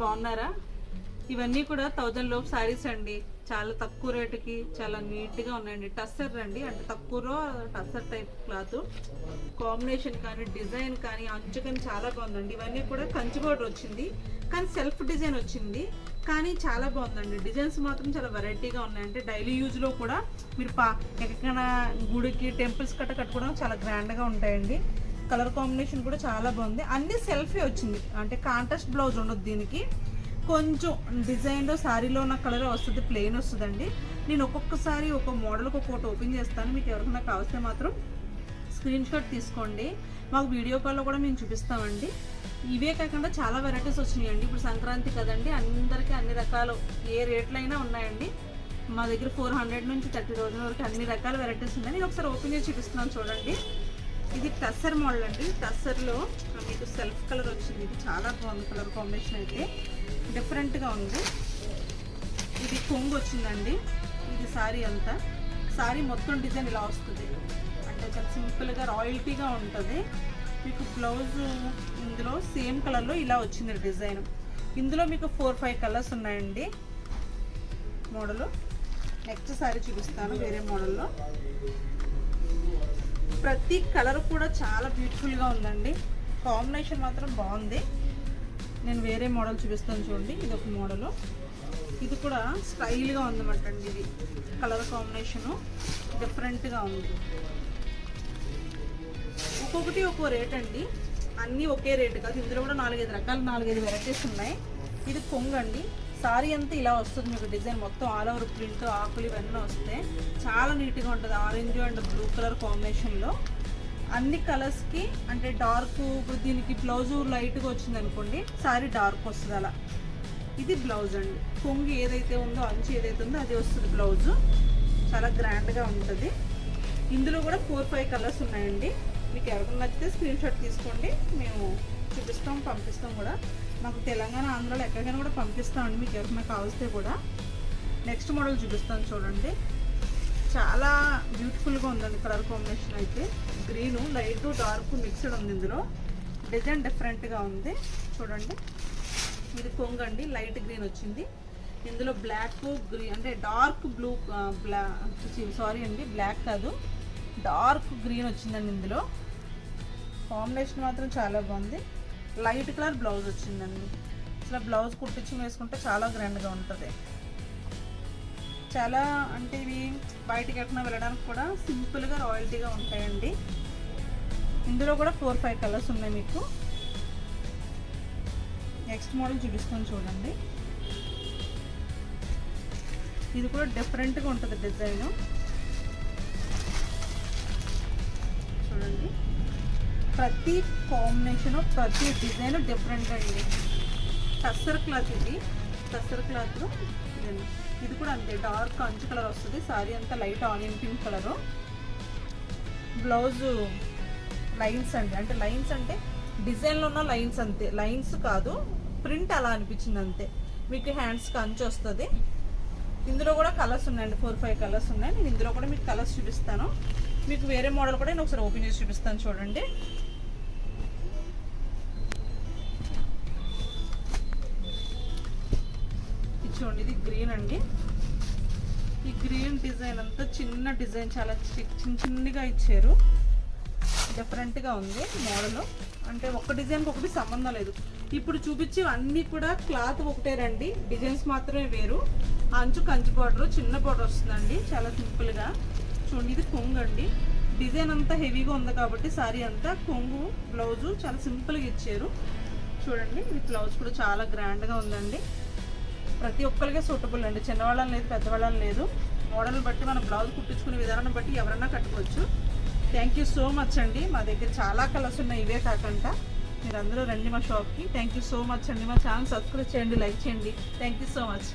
బాగున్నారా? ఇవన్నీ కూడా 1000 లోపు శారీస్ అండి. చాలా తక్కువ రేటుకి చాలా నీట్గా ఉన్నాయండి. టస్సర్ అండి, అంటే తక్కువలో టస్సర్ టైప్ క్లాత్. కాంబినేషన్ కానీ డిజైన్ కానీ అంచు కానీ చాలా బాగుందండి. ఇవన్నీ కూడా కంచి బోర్డర్ వచ్చింది, కానీ సెల్ఫ్ డిజైన్ వచ్చింది, కానీ చాలా బాగుందండి. డిజైన్స్ మాత్రం చాలా వెరైటీగా ఉన్నాయంటే డైలీ యూజ్లో కూడా మీరు ఎక్కడికైనా గుడికి టెంపుల్స్ కట్టుకోవడం చాలా గ్రాండ్గా ఉంటాయండి. కలర్ కాంబినేషన్ కూడా చాలా బాగుంది. అన్ని సెల్ఫీ వచ్చింది, అంటే కాంట్రాస్ట్ బ్లౌజ్ ఉండదు దీనికి. కొంచెం డిజైన్లో శారీలో ఉన్న కలర్ వస్తుంది, ప్లెయిన్ వస్తుందండి. నేను ఒక్కొక్కసారి ఒక మోడల్కి ఒక్కొక్కటి ఓపెన్ చేస్తాను. మీకు ఎవరికైనా కావస్తే మాత్రం స్క్రీన్ షాట్ తీసుకోండి, మాకు వీడియో కాల్లో కూడా మేము చూపిస్తామండి. ఇవే కాకుండా చాలా వెరైటీస్ వచ్చినాయండి. ఇప్పుడు సంక్రాంతి కదండి, అందరికీ అన్ని రకాలు ఏ రేట్లు అయినా ఉన్నాయండి. మా దగ్గర 400 నుంచి 30,000 వరకు అన్ని రకాల వెరైటీస్ ఉన్నాయి. నేను ఒకసారి ఓపెన్ చేసి చూపిస్తున్నాను చూడండి. ఇది టస్సర్ మోడల్ అండి. టస్సర్లో మీకు సెల్ఫ్ కలర్ వచ్చింది. ఇది చాలా బాగుంది, కలర్ కాంబినేషన్ అయితే డిఫరెంట్గా ఉంది. ఇది కొంగు వచ్చిందండి. ఇది శారీ అంతా, శారీ మొత్తం డిజైన్ ఇలా వస్తుంది, అంటే చాలా సింపుల్గా రాయల్టీగా ఉంటుంది. మీకు బ్లౌజ్ ఇందులో సేమ్ కలర్లో ఇలా వచ్చింది డిజైన్. ఇందులో మీకు 4-5 కలర్స్ ఉన్నాయండి మోడలు. నెక్స్ట్ శారీ చూపిస్తాను వేరే మోడల్లో. ప్రతి కలర్ కూడా చాలా బ్యూటిఫుల్గా ఉందండి. కాంబినేషన్ మాత్రం బాగుంది. నేను వేరే మోడల్ చూపిస్తాను చూడండి. ఇది ఒక మోడలు, ఇది కూడా స్టైల్గా ఉందన్నమాట అండి. ఇది కలర్ కాంబినేషను డిఫరెంట్గా ఉంది. ఒక్కొక్కటి ఒక్కో రేట్ అండి, అన్నీ ఒకే రేటు కాదు. ఇందులో కూడా 4-5 రకాల 4-5 వెరైటీస్ ఉన్నాయి. ఇది కొంగు అండి. సారీ అంతా ఇలా వస్తుంది మీకు డిజైన్ మొత్తం ఆల్ ఓవర్ ప్రింట్, ఆకులు ఇవన్నీ వస్తాయి. చాలా నీట్గా ఉంటుంది. ఆరెంజ్ అండ్ బ్లూ కలర్ కాంబినేషన్లో అన్ని కలర్స్కి, అంటే డార్క్, ఇప్పుడు దీనికి బ్లౌజు లైట్గా వచ్చింది అనుకోండి, సారీ డార్క్ వస్తుంది అలా. ఇది బ్లౌజ్ అండి. కొంగు ఏదైతే ఉందో, అంచు ఏదైతే ఉందో అది వస్తుంది బ్లౌజు. చాలా గ్రాండ్గా ఉంటుంది. ఇందులో కూడా 4-5 కలర్స్ ఉన్నాయండి. మీకు ఎవరికి నచ్చితే స్క్రీన్ షాట్ తీసుకోండి, మేము చూపిస్తాం, పంపిస్తాం కూడా. మాకు తెలంగాణ, ఆంధ్రాలో ఎక్కడికైనా కూడా పంపిస్తామండి, మీకు ఎవరికైనా కావస్తే కూడా. నెక్స్ట్ మోడల్ చూపిస్తాను చూడండి. చాలా బ్యూటిఫుల్గా ఉందండి కలర్ కాంబినేషన్ అయితే. గ్రీను లైట్ డార్క్ మిక్స్డ్ ఉంది. ఇందులో డిజైన్ డిఫరెంట్గా ఉంది చూడండి. ఇది కొంగు అండి, లైట్ గ్రీన్ వచ్చింది. ఇందులో బ్లాక్ గ్రీన్, అంటే డార్క్ బ్లూ, సారీ అండి బ్లాక్ కాదు, డార్క్ గ్రీన్ వచ్చిందండి. ఇందులో కాంబినేషన్ మాత్రం చాలా బాగుంది. లైట్ కలర్ బ్లౌజ్ వచ్చిందండి. అసలు బ్లౌజ్ కుట్టించి వేసుకుంటే చాలా గ్రాండ్గా ఉంటుంది. చాలా, అంటే ఇవి బయటికి ఎక్కడినా వెళ్ళడానికి కూడా సింపుల్గా రాయల్టీగా ఉంటాయండి. ఇందులో కూడా 4-5 కలర్స్ ఉన్నాయి మీకు. నెక్స్ట్ మోడల్ చూపిస్తాను చూడండి. ఇది కూడా డిఫరెంట్గా ఉంటుంది డిజైన్ చూడండి. ప్రతి కాంబినేషను, ప్రతి డిజైన్ డిఫరెంట్ అండి. టస్సర్ క్లాత్, ఇది టస్సర్ క్లాత్. ఇది కూడా అంతే, డార్క్ అంచు కలర్ వస్తుంది. సారీ అంతా light onion pink colour. Blouse lines అండి, అంటే లైన్స్ అంటే డిజైన్లో ఉన్న లైన్స్ అంతే, లైన్స్ కాదు, ప్రింట్ అలా అనిపించింది అంతే. మీకు హ్యాండ్స్కి అంచు వస్తుంది. ఇందులో కూడా కలర్స్ ఉన్నాయండి, 4-5 కలర్స్ ఉన్నాయి. నేను ఇందులో కూడా మీకు కలర్స్ చూపిస్తాను. మీకు వేరే మోడల్ కూడా నేను ఒకసారి ఓపెన్ చేసి చూపిస్తాను చూడండి. చూడండి, ఇది గ్రీన్ అండి. ఈ గ్రీన్ డిజైన్ అంతా చిన్న డిజైన్, చాలా చిన్నగా ఇచ్చారు. డిఫరెంట్గా ఉంది మోడల్, అంటే ఒక డిజైన్కి ఒకటి సంబంధం లేదు. ఇప్పుడు చూపించే అన్నీ కూడా క్లాత్ ఒకటే రండి, డిజైన్స్ మాత్రమే వేరు. అంచు కంచి బార్డర్, చిన్న బార్డర్ వస్తుందండి, చాలా సింపుల్గా. చూడండి, ఇది కొంగు అండి. డిజైన్ అంతా హెవీగా ఉంది కాబట్టి సారీ అంతా కొంగు, బ్లౌజు చాలా సింపుల్గా ఇచ్చారు చూడండి. ఈ బ్లౌజ్ కూడా చాలా గ్రాండ్గా ఉందండి. ప్రతి ఒక్కరికి సూటబుల్ అండి, చిన్నవాళ్ళని లేదు, పెద్దవాళ్ళని లేదు. మోడల్ బట్టి మన బ్లౌజ్ కుట్టించుకునే విధానం బట్టి ఎవరైనా కట్టుకోవచ్చు. థ్యాంక్ యూ సో మచ్ అండి. మా దగ్గర చాలా కలర్స్ ఉన్నాయి, ఇవే కాకుండా. మీరు అందరూ రండి మా షాప్కి. థ్యాంక్ యూ సో మచ్ అండి. మా ఛానల్ సబ్స్క్రైబ్ చేయండి, లైక్ చేయండి. Thank you so much.